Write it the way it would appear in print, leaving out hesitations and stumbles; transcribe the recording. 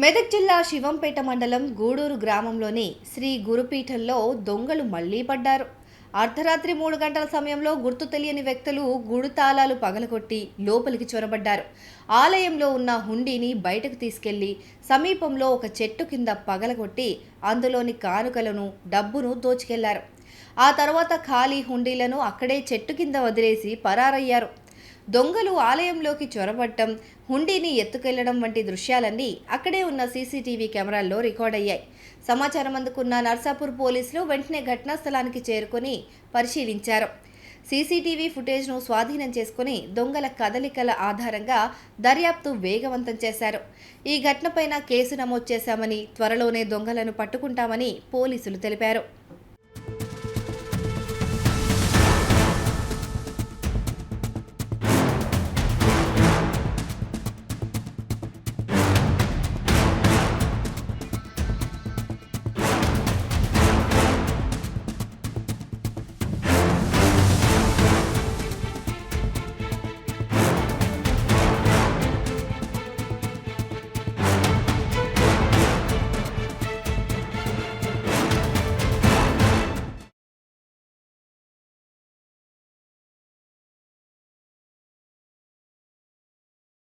మెదక్ జిల్లా శివంపేట మండలం గూడూరు గ్రామంలోని శ్రీ గురుపీఠంలో దొంగలు మళ్లీ పడ్డారు. అర్ధరాత్రి 3 గంటల సమయంలో గుర్తు తెలియని వ్యక్తులు గుడి తాళాలు పగలగొట్టి లోపలికి చొరబడ్డారు. ఆలయంలో ఉన్న హుండీని బయటకు తీసుకెళ్లి సమీపంలో ఒక చెట్టు కింద పగలగొట్టి అందులోని కానుకలను, డబ్బును దోచుకెళ్లారు. ఆ తర్వాత ఖాళీ హుండీలను అక్కడే చెట్టు కింద వదిలేసి పరారయ్యారు. దొంగలు ఆలయంలోకి చొరబట్టం, హుండీని ఎత్తుకెళ్లడం వంటి దృశ్యాలన్నీ అక్కడే ఉన్న సీసీటీవీ కెమెరాల్లో రికార్డ్ అయ్యాయి. సమాచారం అందుకున్న నర్సాపూర్ పోలీసులు వెంటనే ఘటనా స్థలానికి చేరుకుని పరిశీలించారు. సీసీటీవీ ఫుటేజ్ను స్వాధీనం చేసుకుని దొంగల కదలికల ఆధారంగా దర్యాప్తు వేగవంతం చేశారు. ఈ ఘటనపైన కేసు నమోదు చేశామని, త్వరలోనే దొంగలను పట్టుకుంటామని పోలీసులు తెలిపారు.